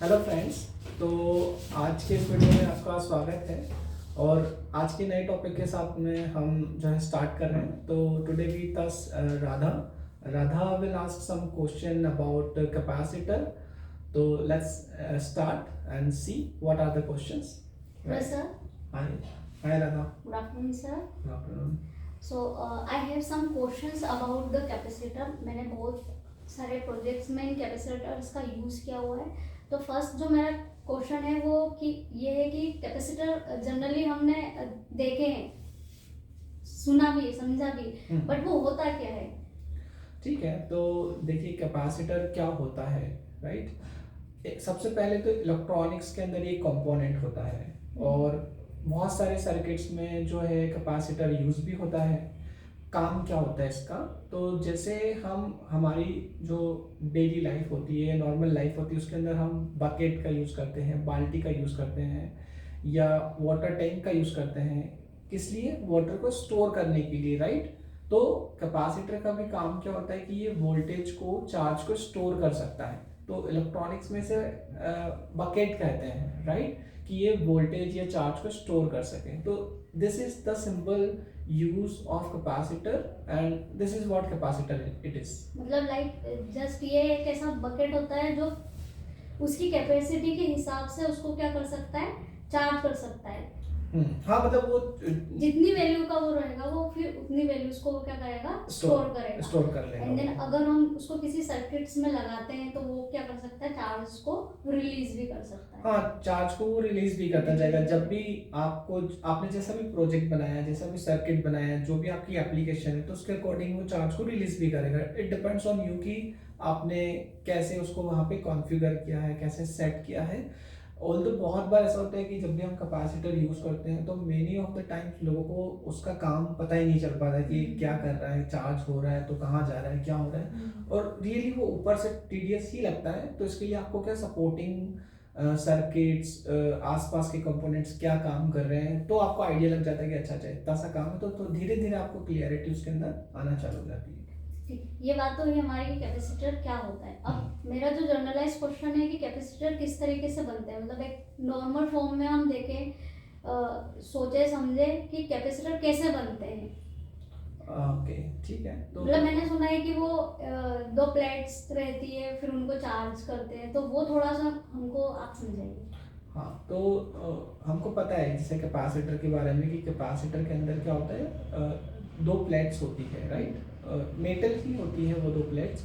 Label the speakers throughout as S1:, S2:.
S1: Hello friends. तो आज के इस वीडियो में आपका स्वागत है और आज के नए टॉपिक के साथ में हम जो है स्टार्ट कर रहे हैं। तो today we us Radha Radha will ask some question about capacitor. तो let's start and see what are the questions.
S2: Hello, sir.
S1: Hi hi Radha.
S2: Good afternoon, sir.
S1: Good afternoon.
S2: So, I have some questions about the capacitor. मैंने बहुत सारे projects में इन capacitors का use किया हुआ है। तो फर्स्ट जो मेरा क्वेश्चन है वो कि ये है कि कैपेसिटर जनरली हमने देखे हैं, सुना भी समझा भी, बट वो होता क्या है?
S1: ठीक है, तो देखिए कैपेसिटर क्या होता है, राइट। सबसे पहले तो इलेक्ट्रॉनिक्स के अंदर ये कंपोनेंट होता है और बहुत सारे सर्किट्स में जो है कैपेसिटर यूज भी होता है। काम क्या होता है इसका, तो जैसे हम हमारी जो डेली लाइफ होती है, नॉर्मल लाइफ होती है, उसके अंदर हम बकेट का यूज़ करते हैं, बाल्टी का यूज़ करते हैं या वाटर टैंक का यूज़ करते हैं। किस लिए? वाटर को स्टोर करने के लिए, राइट। तो कैपेसिटर का भी काम क्या होता है कि ये वोल्टेज को, चार्ज को स्टोर कर सकता है। तो इलेक्ट्रॉनिक्स में से बकेट कहते हैं, राइट, कि ये वोल्टेज या चार्ज को स्टोर कर सके। तो this is the simple use of capacitor and this is what capacitor it is.
S2: मतलब लाइक जस्ट ये एक ऐसा बकेट होता है जो उसकी कैपेसिटी के हिसाब से उसको क्या कर सकता है, चार्ज कर सकता है।
S1: हाँ, मतलब वो
S2: जितनी वैल्यू का वो रहेगा वो फिर उतनी वैल्यू उसको वो क्या करेगा, स्टोर करेगा,
S1: स्टोर कर लेगा।
S2: एंड देन अगर हम उसको किसी सर्किट्स में लगाते हैं तो वो क्या कर सकता है, चार्ज को रिलीज भी कर सकता है।
S1: हाँ, चार्ज को वो रिलीज भी करता जाएगा। जब भी आपने जैसा भी प्रोजेक्ट बनाया, जैसा भी सर्किट बनाया, जो भी आपकी एप्लीकेशन है, तो उसके अकॉर्डिंग वो चार्ज को रिलीज भी करेगा। इट डिपेंड्स ऑन यू कि आपने कैसे उसको वहाँ पे कॉन्फ़िगर किया है, कैसे सेट किया है। ऑल्दो बहुत बार ऐसा होता है कि जब भी हम कैपेसिटर यूज करते हैं तो मेनी ऑफ द टाइम्स लोगों को उसका काम पता ही नहीं चल पाता कि क्या कर रहा है, चार्ज हो रहा है तो कहाँ जा रहा है, क्या हो रहा है, और रियली वो ऊपर से टीडियस ही लगता है। तो इसके लिए आपको क्या सपोर्टिंग सर्किट्स, आसपास के कंपोनेंट्स क्या काम कर रहे हैं, तो आपको आइडिया लग जाता है कि अच्छा अच्छा इतना सा काम है। तो धीरे धीरे आपको क्लियरिटी उसके अंदर आना चालू हो जाती है।
S2: ये बात तो हुई हमारी कि कैपेसिटर क्या होता है। अब मेरा जो जनरलाइज क्वेश्चन है कि कैपेसिटर किस तरीके से बनते हैं, मतलब एक नॉर्मल फॉर्म में हम देखें, सोचे समझे कि कैपेसिटर कैसे बनते हैं।
S1: ओके, ठीक है। तो
S2: मतलब मैंने सुना है कि वो दो प्लेट्स रहती है, फिर उनको चार्ज करते हैं, तो वो थोड़ा सा हमको आप समझाइए।
S1: हाँ, तो हमको पता है जैसे कैपेसिटर के बारे में कि कैपेसिटर के अंदर क्या होता है, दो प्लेट्स होती है, राइट। मेटल की होती है वो दो प्लेट्स,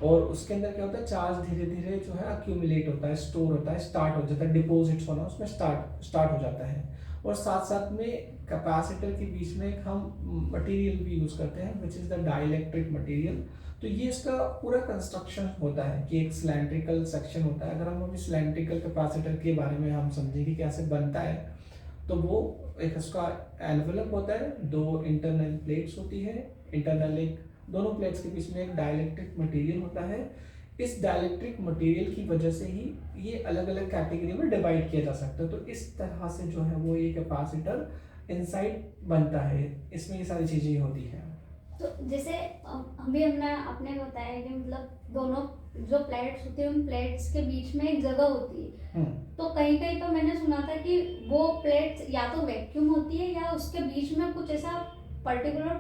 S1: और उसके अंदर क्या होता है, चार्ज धीरे धीरे जो है अक्यूमुलेट होता है, स्टोर होता है, स्टार्ट हो जाता है, डिपॉजिट्स होना उसमें स्टार्ट हो जाता है। और साथ साथ में कैपेसिटर के बीच में एक हम मटेरियल भी यूज करते हैं which is the dielectric material. तो ये इसका पूरा कंस्ट्रक्शन होता है कि एक सिलेंड्रिकल सेक्शन होता है। अगर हम अभी सिलेंड्रिकल कैपेसिटर के बारे में हम समझेंगे कैसे बनता है, तो वो एक उसका एनवेलप होता है, दो इंटरनल प्लेट्स होती है, इंटरनल एक दोनों प्लेट्स के बीच में एक डाइलेक्ट्रिक मटेरियल होता है। इस डाइलेक्ट्रिक मटेरियल की वजह से ही ये अलग अलग कैटेगरी में डिवाइड किया जा सकता है। तो इस तरह से जो है वो ये कैपेसिटर इनसाइड बनता है, इसमें ये सारी चीजें होती हैं।
S2: तो जैसे अभी आपने बताया कि मतलब दोनों जो प्लेट्स होती है उन प्लेट्स के बीच में एक जगह होती है। तो कहीं कहीं तो मैंने सुना था कि वो प्लेट्स या तो वैक्यूम होती है या उसके बीच में कुछ ऐसा पर्टिकुलर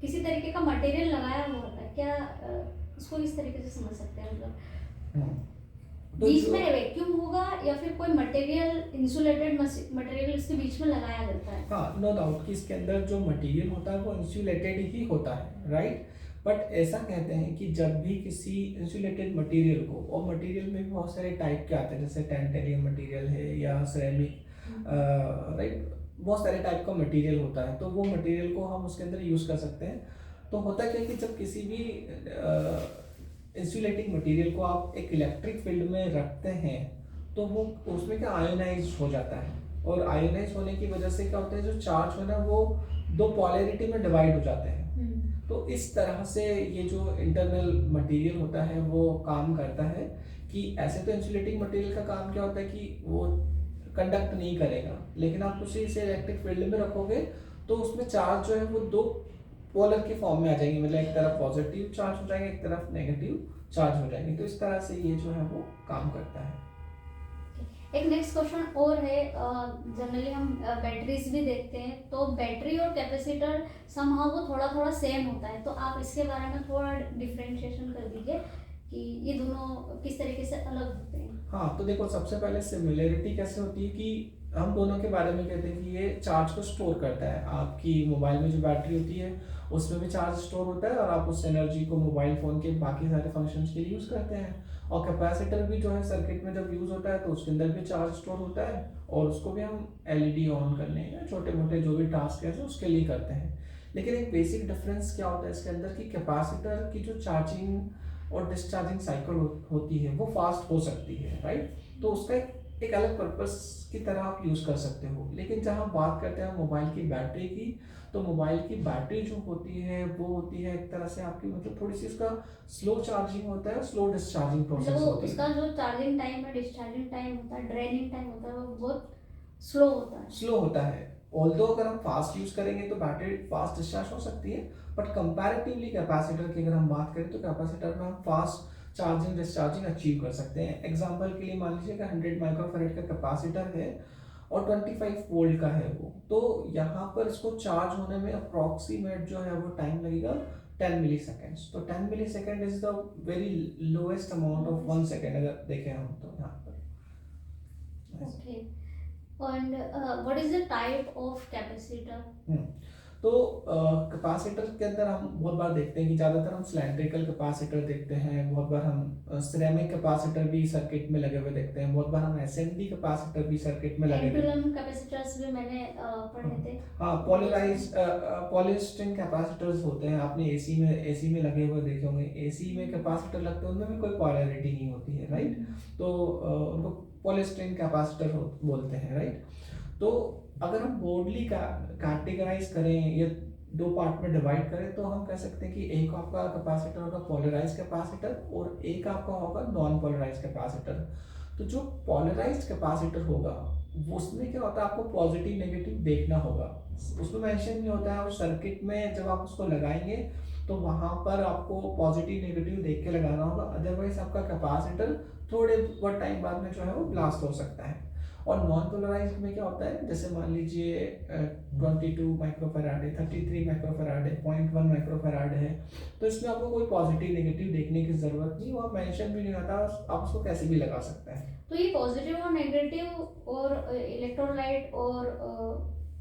S2: किसी तरीके का मटेरियल लगाया हुआ होता है। क्या इसको इस तरीके से समझ सकते हैं, मतलब
S1: तो
S2: बीच में वैक्यूम होगा या फिर कोई मटेरियल, इंसुलेटेड मटेरियल इसके बीच में लगाया जाता है?
S1: हाँ, नो डाउट कि इसके अंदर जो मटेरियल होता है वो इंसुलेटेड ही होता है, राइट। बट ऐसा कहते हैं कि जब भी किसी इंसुलेटेड मटेरियल को, और मटेरियल में भी बहुत सारे टाइप के आते हैं, जैसे टेंटेलियम मटेरियल है या सिरेमिक, राइट, बहुत सारे टाइप का मटेरियल होता है। तो वो मटेरियल को हम उसके अंदर यूज कर सकते हैं। तो होता क्या है कि जब किसी भी इंसुलेटिंग मटेरियल को आप एक इलेक्ट्रिक फील्ड में रखते हैं तो वो उसमें क्या आयोनाइज हो जाता है, और आयोनाइज होने की वजह से क्या होता है, जो चार्ज होना वो दो पोलैरिटी में डिवाइड हो जाते हैं। तो इस तरह से ये जो इंटरनल मटेरियल होता है वो काम करता है कि ऐसे तो इंसुलेटिंग मटेरियल का काम क्या होता है कि वो कंडक्ट नहीं करेगा, लेकिन आप उसे इसे इलेक्ट्रिक फील्ड में रखोगे तो उसमें चार्ज जो है वो दो पोलर के फॉर्म में आ जाएंगी, मतलब एक तरफ पॉजिटिव चार्ज हो जाएंगे, एक तरफ नेगेटिव चार्ज हो जाएंगे। तो इस तरह से ये जो है वो काम करता है।
S2: एक नेक्स्ट क्वेश्चन और है, जनरली हम बैटरीज भी देखते हैं, तो बैटरी और कैपेसिटर समहाउ वो थोड़ा थोड़ा सेम होता है, तो आप इसके बारे में थोड़ा डिफरेंशिएशन कर दीजिए कि ये दोनों किस तरीके से अलग होते हैं।
S1: हाँ, तो देखो सबसे पहले सिमिलरिटी कैसे होती है कि हम दोनों के बारे में कहते हैं कि ये चार्ज को स्टोर करता है। आपकी मोबाइल में जो बैटरी होती है उसमें भी चार्ज स्टोर होता है और आप उस एनर्जी को मोबाइल फ़ोन के बाकी सारे फंक्शंस के लिए यूज़ करते हैं। और कैपेसिटर भी जो है सर्किट में जब यूज़ होता है तो उसके अंदर भी चार्ज स्टोर होता है और उसको भी हम एलईडी ऑन करने या छोटे मोटे जो भी टास्क है उसके लिए करते हैं। लेकिन एक बेसिक डिफरेंस क्या होता है इसके अंदर कि कैपेसिटर की जो चार्जिंग और डिस्चार्जिंग साइकिल होती है वो फास्ट हो सकती है, राइट। तो उसका एक अलग पर्पस की तरह आप यूज़ कर सकते हो। लेकिन जहाँ बात करते हैं मोबाइल की बैटरी की, तो मोबाइल की बैटरी जो होती है वो होती है एक तरह से आपकी, मतलब थोड़ी सी उसका स्लो चार्जिंग होता है, स्लो डिस्चार्जिंग प्रोसेस
S2: मतलब
S1: होती
S2: उसका
S1: है।
S2: जो चार्जिंग टाइम है, डिस्चार्जिंग टाइम होता है, ड्रेनिंग टाइम होता है, वो बहुत स्लो होता है।
S1: स्लो होता है। ऑल्दो अगर हम फास्ट यूज़ करेंगे तो बैटरी फास्ट डिस्चार्ज हो सकती है, बट कंपैरेटिवली कैपेसिटर की अगर हम बात करें तो कैपेसिटर में हम फास्ट चार्जिंग डिस्चार्जिंग अचीव कर सकते हैं। एग्जांपल के लिए मान लीजिए कि 100 माइक्रोफैराड का कैपेसिटर है और 25 वोल्ट का है वो, तो यहाँ पर इसको चार्ज होने में अप्रॉक्सीमेट जो है वो टाइम लगेगा 10 मिली सेकेंड्स। तो 10 millisecond is the very lowest amount of 1 second अगर देखें हम तो यहाँ पर।
S2: Okay, and what is the type of capacitor?
S1: तो कैपेसिटर के अंदर हम बहुत बार देखते हैं कि ज़्यादातर हम सिलेंड्रिकल कैपेसिटर देखते हैं, बहुत बार हम सिरेमिक कैपेसिटर भी सर्किट में लगे हुए देखते हैं, बहुत बार हम एसएमडी कैपेसिटर भी सर्किट में लगे हुए।
S2: पेंडुलम कैपेसिटर्स भी मैंने पढ़े थे।
S1: हाँ, पोलराइज पॉलीस्टाइन कैपेसिटर्स होते हैं, आपने एसी में लगे हुए देखे होंगे। एसी में कैपेसिटर लगते हैं उनमें भी कोई पोलैरिटी नहीं होती है, राइट। तो उनको पॉलीस्टाइन कैपेसिटर बोलते हैं, राइट। तो अगर हम बोर्डली कैटेगराइज करें या दो पार्ट में डिवाइड करें तो हम कह सकते हैं कि एक आपका कैपेसिटर होगा पोलराइज कैपेसिटर और एक आपका होगा नॉन पोलराइज कैपेसिटर। तो जो पोलराइज्ड कैपेसिटर होगा वो उसमें क्या होता है, आपको पॉजिटिव नेगेटिव देखना होगा, उसमें मेंशन नहीं होता है। और सर्किट में जब आप उसको लगाएंगे तो वहां पर आपको पॉजिटिव नेगेटिव देख के लगाना होगा, अदरवाइज आपका कैपेसिटर थोड़े बहुत टाइम बाद में जो है वो ब्लास्ट हो सकता है। और नॉन पोलराइज्ड में क्या होता है, जैसे मान लीजिए 22 माइक्रोफैराड है, 33 माइक्रोफैराड है, 0.1 माइक्रोफैराड है, तो इसमें आपको कोई पॉजिटिव नेगेटिव देखने की जरूरत नहीं, वहाँ मेंशन भी नहीं आता, आप उसको कैसे भी लगा सकते हैं।
S2: तो ये पॉजिटिव और नेगेटिव और इलेक्ट्रोलाइट और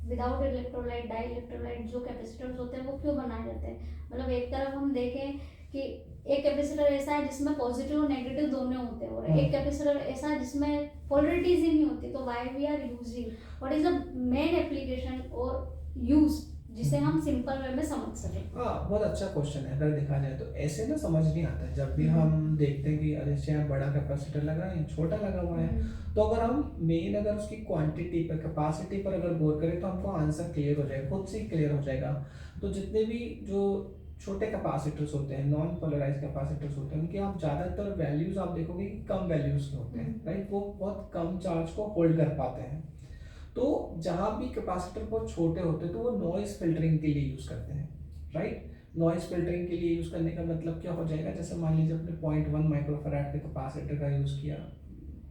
S2: विदाउट इलेक्ट्रोलाइट, डाई इलेक्ट्रोलाइट जो कैपेसिटर्स होते हैं वो क्यों बनाए जाते हैं? मतलब एक तरफ हम देखें कि एक कैपेसिटर ऐसा है जिसमें पॉजिटिव और नेगेटिव दोनों होते हैं, और एक कैपेसिटर ऐसा है जिसमें पोलरिटीज ही नहीं होती, तो why we are using, what is the main application और यूज जिसे हम सिंपल वे में समझ सकें?
S1: हाँ, बहुत अच्छा क्वेश्चन है। अगर देखा जाए तो ऐसे ना समझ नहीं आता है, जब भी हम देखते हैं कि अरे चाहे बड़ा कैपेसिटर लगा है छोटा लगा हुआ है, तो अगर हम मेन अगर उसकी क्वांटिटी पर कैपेसिटी पर अगर गौर करें तो हमको आंसर क्लियर हो जाएगा, खुद से ही क्लियर हो जाएगा। तो जितने भी जो छोटे कैपेसिटर्स होते हैं, नॉन पोलराइज कैपेसिटर्स होते हैं, उनके आप ज़्यादातर वैल्यूज आप देखोगे कि कम वैल्यूज के होते हैं, राइट। वो बहुत कम चार्ज को होल्ड कर पाते हैं। तो जहाँ भी कैपेसिटर बहुत छोटे होते हैं तो वो नॉइज फिल्टरिंग के लिए यूज़ करते हैं, राइट। नॉइज फिल्टरिंग के लिए यूज़ करने का मतलब क्या हो जाएगा, जैसे मान लीजिए अपने 0.1 माइक्रोफैराड के कैपेसिटर का यूज़ किया,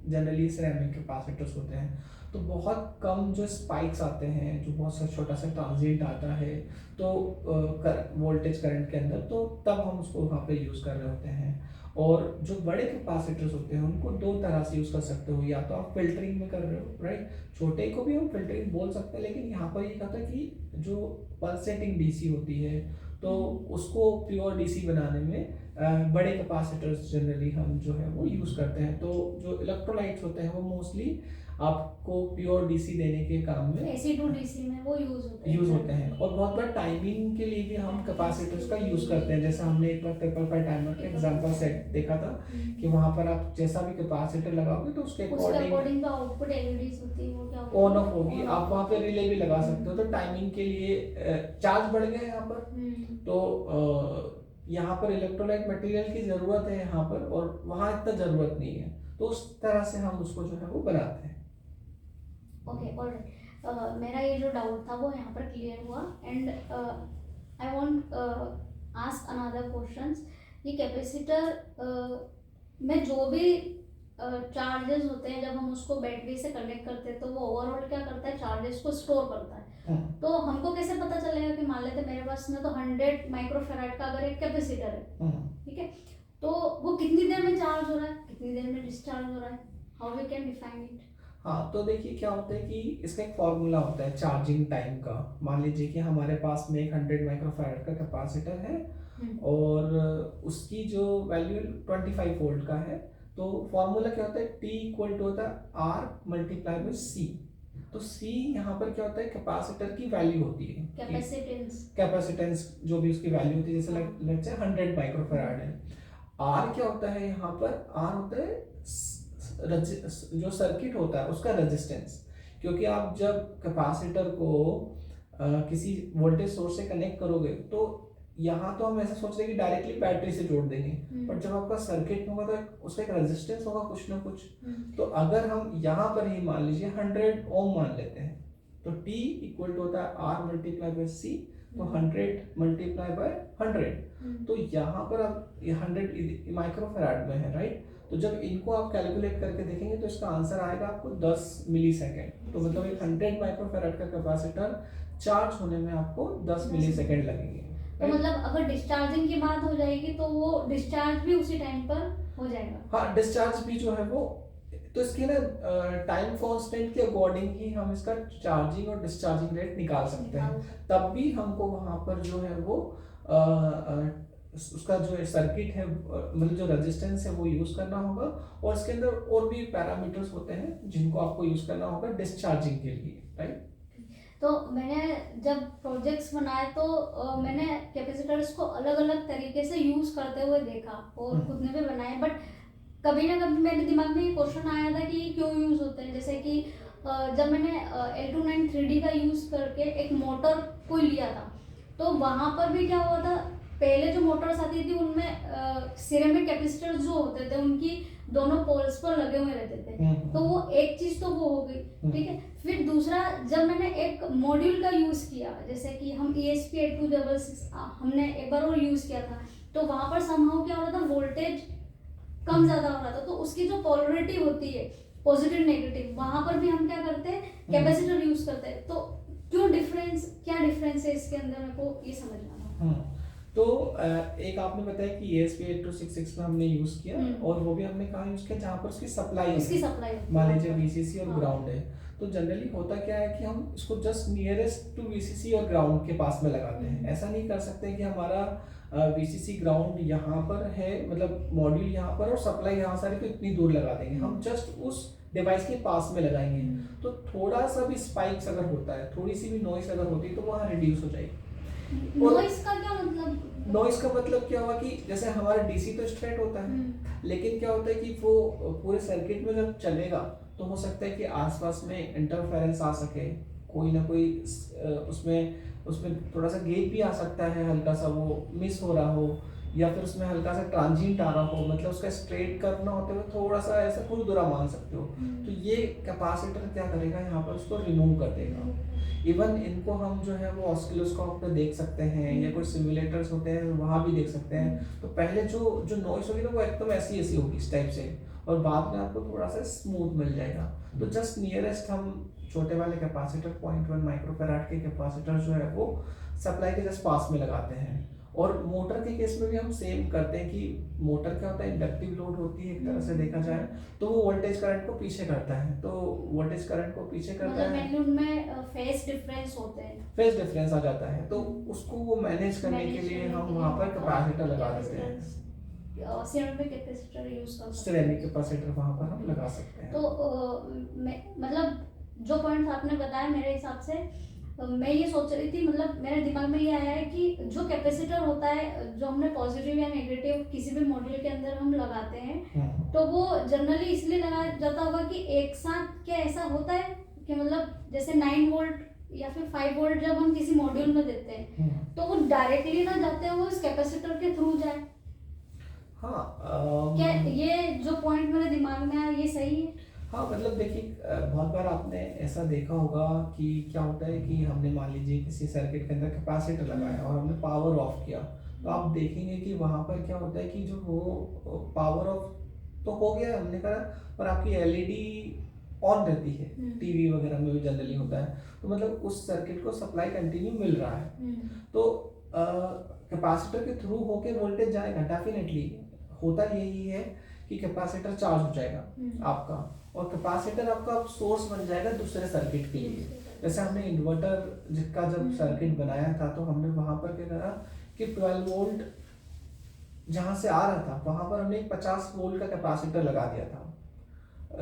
S1: जनरली सिरेमिक कैपेसिटर्स होते हैं, तो बहुत कम जो स्पाइक्स आते हैं, जो बहुत सा छोटा सा ट्रांजिएंट आता है तो वोल्टेज करंट के अंदर, तो तब हम उसको वहाँ पे यूज़ कर रहे होते हैं। और जो बड़े कैपेसिटर्स होते हैं उनको दो तरह से यूज़ कर सकते हो, या तो आप फिल्टरिंग में कर रहे हो, राइट। छोटे को भी हम फिल्टरिंग बोल सकते हैं, लेकिन यहाँ पर ये कहता है कि जो पल्सेटिंग डीसी होती है तो उसको प्योर डीसी बनाने में बड़े कैपेसिटर्स जनरली हम जो है वो यूज़ करते हैं। तो जो इलेक्ट्रोलाइट्स होते हैं वो मोस्टली आपको प्योर डीसी देने के काम में
S2: एसी टू डीसी में वो यूज
S1: होते हैं। और बहुत बार टाइमिंग के लिए भी हम कैपेसिटर्स का यूज़ करते हैं, जैसे हमने एक बार 555 टाइमर का एग्जांपल सेट देखा था कि वहाँ पर आप जैसा भी कैपेसिटर लगाओगे तो उसके
S2: अकॉर्डिंग तो आउटपुट एलईडीज होती है वो क्या
S1: ऑन ऑफ होगी। आप वहाँ पे रिले भी लगा सकते हो, तो टाइमिंग के लिए चार्ज बढ़ गया यहाँ पर, तो यहाँ पर इलेक्ट्रोलाइट मटेरियल की ज़रूरत है यहाँ पर, और वहाँ इतना ज़रूरत नहीं है, तो उस तरह से हम उसको जो है वो बनाते हैं।
S2: Okay, alright. मेरा ये जो डाउट था वो यहाँ पर क्लियर हुआ, and I want ask another questions. ये कैपेसिटर में जो भी चार्जेस होते हैं, जब हम उसको बैटरी से कनेक्ट करते हैं तो वो ओवरऑल क्या करता है, चार्जेस को स्टोर करता है। तो हमको कैसे पता चलेगा कि मान लेते मेरे पास में तो 100 माइक्रोफेराड का अगर एक कैपेसिटर है, ठीक है, तो वो कितनी देर में चार्ज हो रहा है, कितनी देर में डिस्चार्ज हो रहा है, how we can define it?
S1: हाँ, तो देखिए क्या होता है कि इसका एक फॉर्मूला होता है चार्जिंग टाइम का। मान लीजिए कि हमारे पास में एक 100 माइक्रोफैराड का कैपेसिटर है और उसकी जो वैल्यू 25 वोल्ट का है, तो फॉर्मूला क्या होता है, T इक्वल टू होता है R मल्टीप्लाई बाय C। तो C यहाँ पर क्या होता है, कैपेसिटर की वैल्यू होती है, कैपेसिटेंस जो भी उसकी वैल्यू होती है, जैसे लेट्स से 100 माइक्रोफैराड है। R क्या होता है यहाँ पर, R होता है जो सर्किट होता है उसका रेजिस्टेंस। क्योंकि आप जब कैपेसिटर को किसी वोल्टेज सोर्स से कनेक्ट करोगे तो यहाँ तो हम ऐसा सोच रहे हैं कि डायरेक्टली बैटरी से जोड़ देंगे, बट जब आपका सर्किट होगा तो उसका एक रेजिस्टेंस होगा कुछ ना कुछ। तो अगर हम यहाँ पर ही मान लीजिए 100 ओम मान लेते हैं, तो T इक्वल टू होता है R मल्टीप्लाई बाय C, तो 100 मल्टीप्लाई बाय 100। तो यहाँ पर अब 100 माइक्रोफैराड में है, राइट। तो जब इनको आप कैलकुलेट करके देखेंगे तो इसका आंसर आएगा आपको 10 मिली सेकेंड। तो मतलब एक 100 माइक्रोफैराड का कैपेसिटर चार्ज होने में आपको 10 मिली सेकेंड लगेंगे।
S2: तो मतलब अगर डिस्चार्जिंग की बात हो जाएगी तो वो डिस्चार्ज भी उसी टाइम पर हो जाएगा।
S1: हाँ, डिस्चार्ज भी जो है वो, तो इसकी ना टाइम कांस्टेंट के अकॉर्डिंग ही हम इसका चार्जिंग और डिस्चार्जिंग रेट निकाल सकते हैं। तब भी हमको वहाँ पर जो है वो उसका जो सर्किट है, मतलब जो रेजिस्टेंस है वो यूज करना होगा, और इसके अंदर और भी पैरामीटर्स होते हैं जिनको आपको यूज करना होगा डिस्चार्जिंग के लिए, राइट।
S2: तो मैंने जब प्रोजेक्ट्स बनाए तो मैंने कैपेसिटर्स को अलग अलग तरीके से यूज करते हुए देखा और खुद ने भी बनाए, बट कभी ना कभी मेरे दिमाग में ये क्वेश्चन आया था कि ये क्यों यूज होते हैं। जैसे कि जब मैंने L29 3D का यूज करके एक मोटर को लिया था, तो वहां पर भी क्या हुआ था, पहले जो मोटर्स आती थी उनमें सिरेमिक कैपेसिटर जो होते थे उनकी दोनों पोल्स पर लगे हुए रहते थे। तो वो एक चीज तो वो हो गई, ठीक है। फिर दूसरा, जब मैंने एक मॉड्यूल का यूज किया, जैसे कि हम ESP8266 हमने एक बार और यूज किया था, तो वहां पर समहाउ क्या हो रहा था, वोल्टेज कम ज्यादा हो रहा था। तो उसकी जो पोलरिटी होती है पॉजिटिव नेगेटिव, वहां पर भी हम क्या करते हैं, कैपेसिटर यूज करते हैं। तो क्यों डिफरेंस, क्या डिफरेंस है इसके अंदर, मेरे को ये समझना था।
S1: तो एक आपने बताया कि ESP8266 में हमने यूज किया, और वो भी हमने कहाँ यूज किया, जहाँ पर उसकी सप्लाई मान लीजिए VCC और ग्राउंड है। तो जनरली होता क्या है कि हम इसको जस्ट नियरेस्ट टू VCC और ग्राउंड के पास में लगाते हैं। ऐसा नहीं कर सकते कि हमारा VCC ग्राउंड यहाँ पर है, मतलब मॉड्यूल यहाँ पर और सप्लाई यहाँ सारी, तो इतनी दूर लगा देंगे। हम जस्ट उस डिवाइस के पास में लगाएंगे, तो थोड़ा सा भी स्पाइक्स अगर होता है, थोड़ी सी भी नॉइस अगर होती है, तो वहाँ रिड्यूस हो जाएगी।
S2: नॉइस का क्या मतलब?
S1: नॉइस का मतलब क्या हुआ कि जैसे हमारा डीसी तो स्ट्रेट होता है, लेकिन क्या होता है कि वो पूरे सर्किट में जब चलेगा तो हो सकता है कि आसपास में इंटरफेरेंस आ सके, कोई ना कोई उसमें थोड़ा सा गेप भी आ सकता है, हल्का सा वो मिस हो रहा हो, या फिर उसमें हल्का सा ट्रांजिएंट आ रहा हो, मतलब उसका स्ट्रेट करना होते हुए थोड़ा सा ऐसा खुरदुरा मान सकते हो। तो ये कैपेसिटर क्या करेगा, यहाँ पर उसको रिमूव कर देगा। इवन इनको हम जो है वो ऑस्किलोस्कोप पे देख सकते हैं, या कोई सिमुलेटर्स होते हैं वहाँ भी देख सकते हैं। तो पहले जो नॉइस होगी ना वो एकदम ऐसी होगी इस टाइप से, और बाद में आपको थोड़ा सा स्मूथ मिल जाएगा। तो जस्ट नियरेस्ट हम छोटे वाले कैपेसिटर 0.1 माइक्रोफैराड के कैपेसिटर जो है वो सप्लाई के जस्ट पास में लगाते हैं। और मोटर के केस में भी हम सेम करते हैं कि मोटर क्या होता है, इंडक्टिव लोड होती है एक तरह से देखा जाए, तो वो वोल्टेज करंट को पीछे करता है। तो वोल्टेज करंट को पीछे करता है,
S2: मतलब उनमें फेज डिफरेंस होते हैं,
S1: फेज डिफरेंस आ जाता है, तो उसको वो मैनेज करने के लिए हम वहाँ पर कैपेसिटर लगा देते हैं।
S2: सिरेमिक कैपेसिटर यूज कर सकते हैं,
S1: सिरेमिक कैपेसिटर वहाँ पर हम लगा सकते हैं।
S2: तो मतलब जो पॉइंट्स आपने बताया, मेरे हिसाब से मैं ये सोच रही थी, मतलब मेरे दिमाग में ये आया है कि जो कैपेसिटर होता है, जो हमने पॉजिटिव या नेगेटिव किसी भी मॉड्यूल के अंदर हम लगाते हैं, तो वो जनरली इसलिए लगाया जाता होगा कि एक साथ, क्या ऐसा होता है कि मतलब जैसे 9 वोल्ट या फिर 5 वोल्ट जब हम किसी मॉड्यूल में देते हैं, तो वो डायरेक्टली ना जाते हुए उस कैपेसिटर के थ्रू जाए।
S1: हाँ,
S2: क्या ये जो पॉइंट मेरे दिमाग में आया ये सही है?
S1: हाँ, मतलब देखिए बहुत बार आपने ऐसा देखा होगा कि क्या होता है कि हमने मान लीजिए किसी सर्किट के अंदर कैपेसिटर लगाया और हमने पावर ऑफ किया, तो आप देखेंगे कि वहाँ पर क्या होता है कि जो वो पावर ऑफ तो हो गया हमने करा, पर आपकी एलईडी ऑन रहती है। टीवी वगैरह में भी जनरली होता है, तो मतलब उस सर्किट को सप्लाई कंटिन्यू मिल रहा है। तो कैपेसिटर के थ्रू होके वोल्टेज जाएगा डेफिनेटली। होता यही है कि कैपेसिटर चार्ज हो जाएगा आपका, और कैपेसिटर आपका सोर्स बन जाएगा दूसरे सर्किट के लिए। जैसे हमने इन्वर्टर जिसका जब सर्किट बनाया था, तो हमने वहां पर क्या करा कि 12 वोल्ट जहां से आ रहा था वहां पर हमने एक 50 वोल्ट का कैपेसिटर लगा दिया था,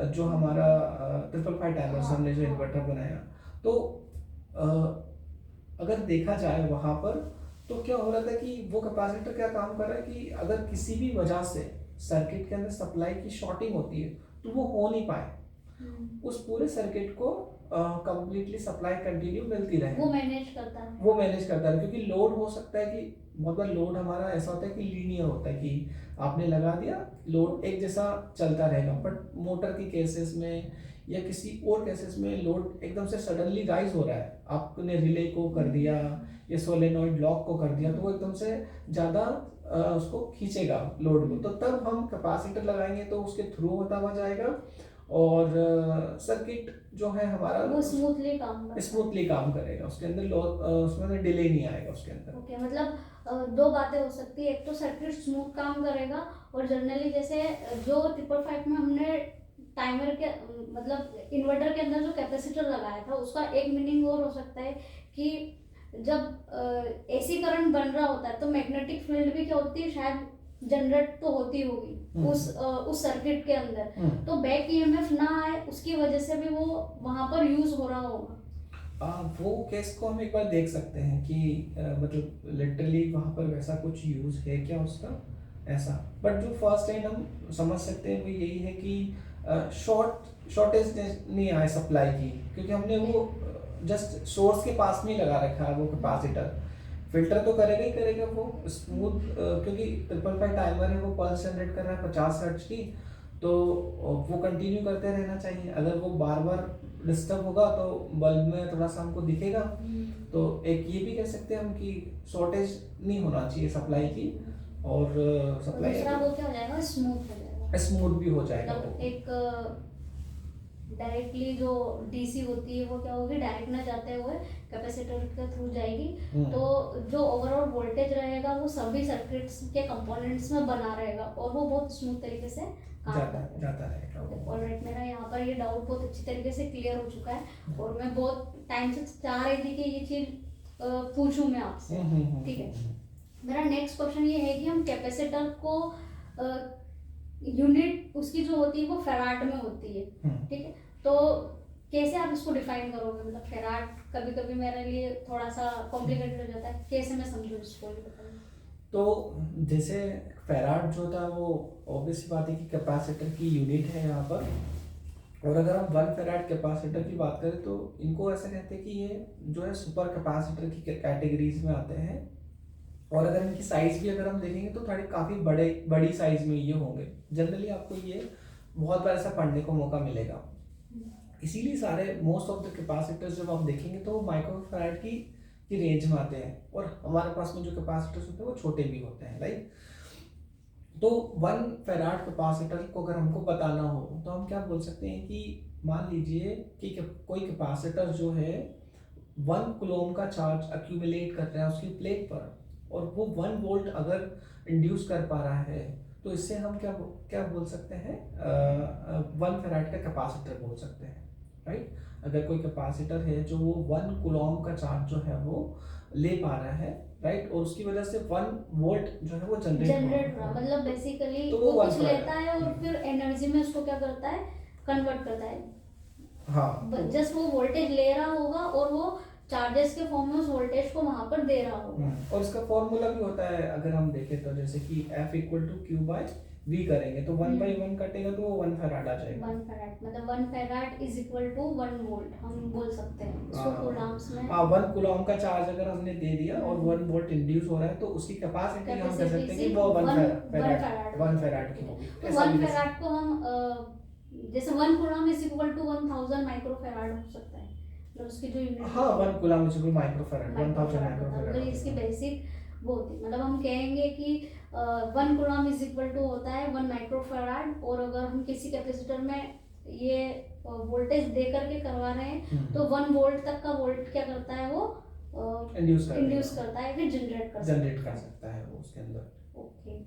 S1: जो हमारा 555 टाइमर से हमने जो इन्वर्टर बनाया। तो अगर देखा जाए वहां पर, तो क्या हो रहा था कि वो कैपेसिटर क्या काम कर रहा है कि अगर किसी भी वजह से सर्किट के अंदर सप्लाई की शॉर्टिंग होती है, तो वो हो नहीं पाए, उस पूरे सर्किट को कंप्लीटली सप्लाई कंटिन्यू मिलती रहे।
S2: वो मैनेज करता है,
S1: क्योंकि लोड हो सकता है कि बहुत बार लोड हमारा ऐसा होता है कि लीनियर होता है कि आपने लगा दिया, लोड एक जैसा चलता रहेगा। बट मोटर की केसेस में या किसी और केसेस में लोड एकदम से सडनली राइज हो रहा है, आपने रिले को कर दिया या सोलेनॉइड लॉक को कर दिया, तो वो एकदम से ज़्यादा उसको खींचेगा लोड को। तो तब हम कैपेसिटर लगाएंगे तो उसके थ्रू होता हुआ जाएगा, और सर्किट जो है हमारा
S2: वो स्मूथली
S1: काम करेगा, उसके अंदर उसमें डिले नहीं आएगा उसके अंदर।
S2: ओके, मतलब दो बातें हो सकती है, एक तो सर्किट स्मूथ काम करेगा, और जनरली जैसे जो 555 में हमने टाइमर के मतलब इन्वर्टर के अंदर जो कैपेसिटर लगाया था, उसका एक मीनिंग और हो सकता है कि जब एसी करंट बन रहा होता है तो मैग्नेटिक फील्ड भी क्या होती है, शायद जनरेट तो होती होगी उस सर्किट के अंदर, तो बैक ईएमएफ ना आए उसकी वजह से भी वो वहां पर यूज हो रहा होगा।
S1: वो केस को हम एक बार देख सकते हैं कि मतलब लिटरली वहां पर वैसा कुछ यूज है क्या उसका, ऐसा। बट जो फर्स्ट टाइम हम समझ सकते हैं वो यही है कि शॉर्टेज नहीं आए सप्लाई की, क्योंकि हमने वो जस्ट सोर्स के पास में ही लगा रखा है वो कैपेसिटर। फिल्टर तो करेगा ही करेगा वो स्मूथ, क्योंकि 555 टाइमर है, वो पल्स जनरेट कर रहा है 50 हर्ट्ज की, तो वो कंटिन्यू करते रहना चाहिए। अगर वो बार बार डिस्टर्ब होगा तो बल्ब में थोड़ा सा हमको दिखेगा। तो एक ये भी कह सकते हैं हम कि शॉर्टेज नहीं होना चाहिए सप्लाई की, और सप्लाई
S2: दूसरा वो क्या हो जाएगा,
S1: स्मूथ भी हो जाएगा।
S2: मतलब एक डायरेक्टली जो डीसी होती है वो क्या होगी, डायरेक्ट ना जाते हुए कैपेसिटर के थ्रू जाएगी, तो जो ओवरऑल वोल्टेज रहेगा वो सभी सर्किट्स के कंपोनेंट्स में बना रहेगा, और वो बहुत स्मूथ तरीके से
S1: जाता रहेगा।
S2: ऑलराइट, मेरा यहाँ पर ये डाउट बहुत अच्छी तरीके से क्लियर हो चुका है, और मैं बहुत टाइम से चाह रही थी कि ये चीज पूछूं मैं आपसे। ठीक है, मेरा नेक्स्ट क्वेश्चन ये है कि हम कैपेसिटर को यूनिट उसकी जो होती है वो फैराड में होती है, ठीक है, तो कैसे आप इसको डिफाइन करोगे? मतलब फैराड कभी कभी मेरे लिए थोड़ा सा कॉम्प्लिकेटेड हो जाता है, कैसे मैं समझूं इसको?
S1: तो जैसे फैराड जो था वो ऑब्वियस बात है कि कैपेसिटर की यूनिट है यहाँ पर, और अगर हम 1 फैराड कैपेसिटर की बात करें तो इनको ऐसा कहते हैं कि ये जो है सुपर कैपेसिटर की कैटेगरीज में आते हैं, और अगर इनकी साइज भी अगर हम देखेंगे तो थोड़ी काफ़ी बड़ी साइज में ये होंगे। जनरली आपको ये बहुत बार ऐसा पढ़ने को मौका मिलेगा, इसीलिए सारे मोस्ट ऑफ द कैपेसिटर्स जब आप देखेंगे तो वो माइक्रो फैराड की रेंज में आते हैं, और हमारे पास में जो कैपेसिटर्स होते हैं वो छोटे भी होते हैं, राइट। तो 1 फैराड कैपेसिटर को अगर हमको बताना हो तो हम क्या बोल सकते हैं कि मान लीजिए कि कोई कैपेसिटर जो है 1 कूलम का चार्ज अक्यूमुलेट कर रहा है उसकी प्लेट पर, और वो 1 वोल्ट अगर इंड्यूस कर पा रहा है, तो इससे हम क्या बोल सकते हैं, 1 फैराड का कैपेसिटर बोल सकते हैं, राइट। अगर कोई कैपेसिटर है जो वो 1 कूलम का चार्ज जो है वो ले पा रहा है, राइट, और उसकी वजह से 1 वोल्ट जो है वो जनरेट हो रहा है,
S2: मतलब बेसिकली
S1: तो
S2: वो कुछ लेता है और फिर एनर्जी में उसको क्या करता है, कन्वर्ट करता है।
S1: हाँ,
S2: जस्ट वो वोल्टेज ले रहा होगा और वो चार्जेस के फॉर्म में उस वोल्टेज को वहां पर दे रहा होगा।
S1: और इसका फॉर्मूला भी होता है, अगर हम देखें तो जैसे कि F = Q/V करेंगे तो 1/1 कटेगा तो वो 1 फैराड आ जाएगा।
S2: 1 फैराड मतलब 1 फैराड = 1 वोल्ट हम बोल सकते हैं इसको कूलम्स में।
S1: 1 कूलम का चार्ज अगर हमने दे दिया और 1 वोल्ट इंड्यूस हो रहा है तो उसकी कैपेसिटी हम कह सकते हैं कि वो 1 फैराड की होगी।
S2: 1 फैराड को हम जैसे 1 coulomb is equal to 1000 microfarad हो सकता है, मतलब उसकी जो यूनिट,
S1: हाँ 1 coulomb is equal microfarad 1000 microfarad,
S2: मतलब इसकी बेसिक वो होती है। मतलब हम कहेंगे कि 1 कूलम इज इक्वल टू होता है 1 माइक्रोफैराड, और अगर हम किसी कैपेसिटर में ये वोल्टेज दे करके करवा रहे हैं तो 1 वोल्ट तक का वोल्ट क्या करता है, वो इंड्यूस करता है, फिर जनरेट कर
S1: सकता है वो उसके अंदर।
S2: ओके।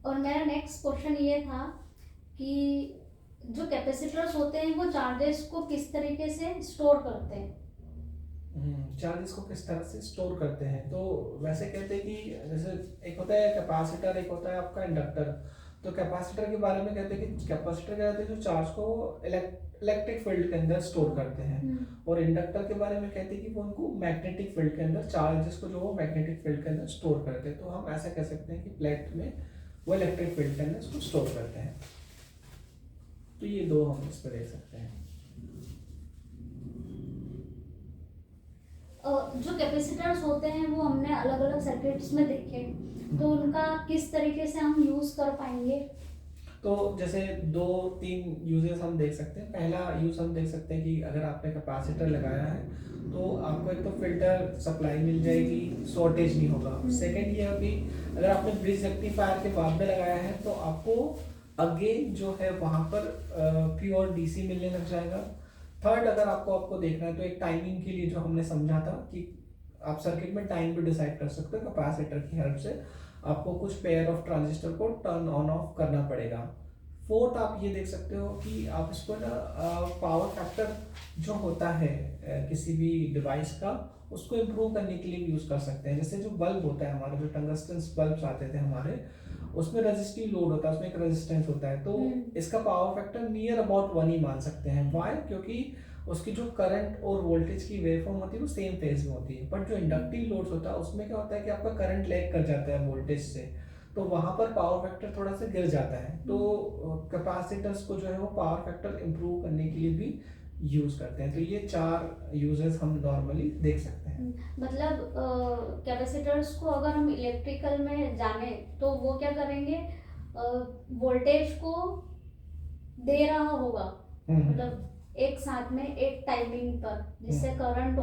S2: और मेरा नेक्स्ट क्वेश्चन ये था कि जो कैपेसिटर्स होते हैं वो चार्जेस को किस तरीके से स्टोर करते हैं?
S1: चार्जेस को किस तरह से स्टोर करते हैं, तो वैसे कहते हैं कि जैसे एक होता है कैपेसिटर, एक होता है आपका इंडक्टर। तो कैपेसिटर के बारे में कहते हैं कि कैपेसिटर क्या होता है, जो चार्ज को इलेक्ट्रिक फील्ड के अंदर स्टोर करते हैं, और इंडक्टर के बारे में कहते हैं कि वो उनको मैग्नेटिक फील्ड के अंदर, चार्जेस को जो वो मैग्नेटिक फील्ड के अंदर स्टोर करते हैं। तो हम ऐसा कह सकते हैं कि प्लेट में वो इलेक्ट्रिक फील्ड के अंदर उसको स्टोर करते हैं। तो ये दो हम इस पर देख सकते हैं।
S2: जो कैपेसिटर्स होते हैं वो हमने अलग अलग सर्किट्स में देखे, तो उनका किस तरीके से हम यूज कर पाएंगे?
S1: तो जैसे 2-3 यूजेस हम देख सकते हैं। पहला यूज हम देख सकते हैं कि अगर आपने कैपेसिटर लगाया है तो आपको एक तो फिल्टर सप्लाई मिल जाएगी, शॉर्टेज नहीं होगा। सेकंड ये अभी अगर आपने ब्रिज रेक्टिफायर के बाद में लगाया है तो आपको अगेन जो है वहाँ पर प्योर डीसी मिलने लग जाएगा। थर्ड अगर आपको देखना है तो एक टाइमिंग के लिए जो हमने समझा था कि आप सर्किट में टाइम भी डिसाइड कर सकते हो कैपेसिटर की हेल्प से, आपको कुछ पेयर ऑफ ट्रांजिस्टर को टर्न ऑन ऑफ करना पड़ेगा। फोर्थ आप ये देख सकते हो कि आप इसको ना पावर फैक्टर जो होता है किसी भी डिवाइस का, उसको इम्प्रूव करने के लिए भी यूज़ कर सकते हैं। जैसे जो बल्ब होता है हमारा, जो टंगस्टन बल्ब्स आते थे हमारे, उसमें रेजिस्टिव लोड होता है, उसमें एक रेजिस्टेंस होता है, तो इसका पावर फैक्टर नियर अबाउट 1 ही मान सकते हैं। वाई? क्योंकि उसकी जो करंट और वोल्टेज की वेवफॉर्म होती है वो सेम फेज में होती है। बट जो इंडक्टिव लोड्स होता है उसमें क्या होता है कि आपका करंट लैग कर जाता है वोल्टेज से, तो वहां पर पावर फैक्टर थोड़ा सा गिर जाता है। तो कैपेसिटर्स को जो है वो पावर फैक्टर इंप्रूव करने के लिए भी यूज करते हैं। तो ये 4 यूजेस हम नॉर्मली देख सकते हैं।
S2: मतलब कैपेसिटर्स को अगर हम इलेक्ट्रिकल में जाने तो वो क्या करेंगे, वोल्टेज को दे रहा होगा, मतलब एक साथ में एक टाइमिंग पर, जिससे करंट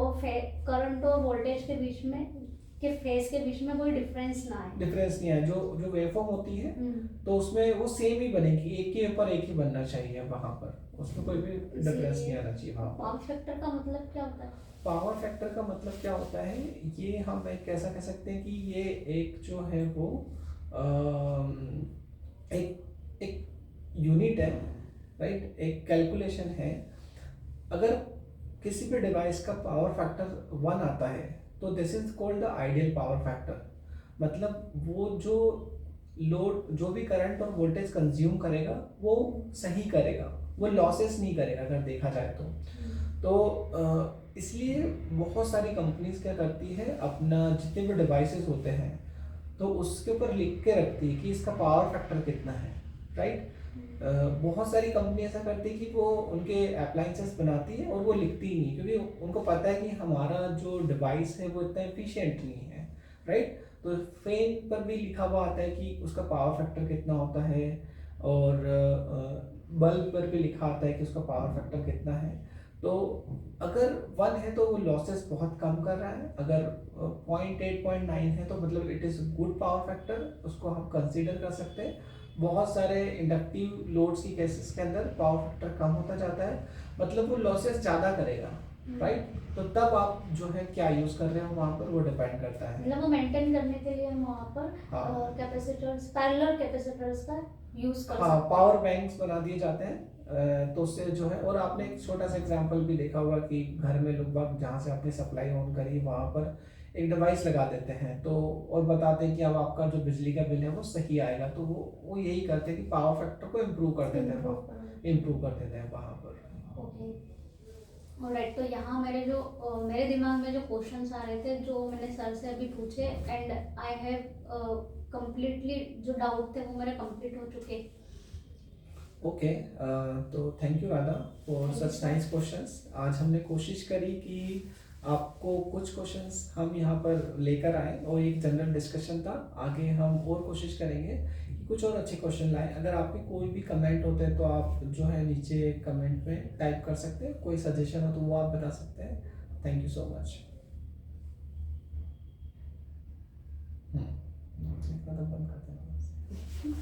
S2: और वोल्टेज के बीच में के फेज के बीच में कोई डिफरेंस ना आए।
S1: जो वेवफॉर्म होती है तो उसमें वो सेम ही बनेगी, एक के ऊपर एक ही बनना चाहिए वहां पर, उसमें कोई भी डिफरेंस नहीं आना चाहिए। हाँ,
S2: पावर फैक्टर का मतलब क्या होता है?
S1: पावर फैक्टर का मतलब क्या होता है, ये हम कैसा कह सकते हैं कि ये एक जो है वो एक यूनिट है, राइट, एक कैलकुलेशन है। अगर किसी भी डिवाइस का पावर फैक्टर 1 आता है तो this is called the ideal power factor. मतलब वो जो लोड, जो भी करंट और वोल्टेज कंज्यूम करेगा वो सही करेगा, वो लॉसेस नहीं करेगा अगर देखा जाए तो इसलिए बहुत सारी कंपनीज क्या करती है, अपना जितने भी डिवाइसेस होते हैं तो उसके ऊपर लिख के रखती है कि इसका पावर फैक्टर कितना है, राइट। बहुत सारी कंपनी ऐसा करती है कि वो उनके अप्लायंसेस बनाती है और वो लिखती ही नहीं, क्योंकि उनको पता है कि हमारा जो डिवाइस है वो इतना एफिशिएंट नहीं है, राइट। तो फैन पर भी लिखा हुआ आता है कि उसका पावर फैक्टर कितना होता है, और बल्ब पर भी लिखा आता है कि उसका पावर फैक्टर कितना है। तो अगर 1 है तो वो लॉसेस बहुत कम कर रहा है, अगर 0.8 0.9 है तो मतलब it is good power factor, उसको हम कंसीडर कर सकते हैं। बहुत सारे इंडक्टिव लोड्स की केसेस के अंदर पावर फैक्टर कम होता जाता है, मतलब वो लॉसेस ज़्यादा करेगा, राइट। तो तब आप जो है क्या यूज़ कर रहे हो वहाँ पर वो डिपेंड करता है।
S2: मतलब वो मेंटेन करने के लिए हम वहाँ पर कैपेसिटर्स, पैरेलल कैपेसिटर्स का यूज़ कर सकते हैं।
S1: पावर बैंक्स बना दिए जाते हैं, तो उससे जो है, और आपने एक छोटा सा एग्जांपल भी देखा होगा कि घर में लोग बाग जहाँ से आपने सप्लाई ऑन करी वहाँ पर एक डिवाइस लगा देते हैं, तो और बताते हैं कि अब आपका जो बिजली का बिल है वो सही आएगा। तो वो यही करते हैं कि पावर फैक्टर को इम्प्रूव कर देते हैं वहाँ पर।
S2: Okay, alright. तो यहाँ मेरे दिमाग में जो क्वेश्चंस आ रहे थे जो मैंने सर से अभी पूछे, एंड आई हैव कंप्लीटली, जो डाउट थे वो मेरे कंप्लीट हो चुके।
S1: ओके, तो thank you Radha for such nice questions. आज हमने कोशिश करी कि आपको कुछ क्वेश्चंस हम यहाँ पर लेकर आए और एक जनरल डिस्कशन था। आगे हम और कोशिश करेंगे कि कुछ और अच्छे क्वेश्चन लाएं। अगर आपके कोई भी कमेंट होते हैं तो आप जो है नीचे कमेंट में टाइप कर सकते हैं। कोई सजेशन हो तो वो आप बता सकते हैं। Thank you so much. बंद करते हैं।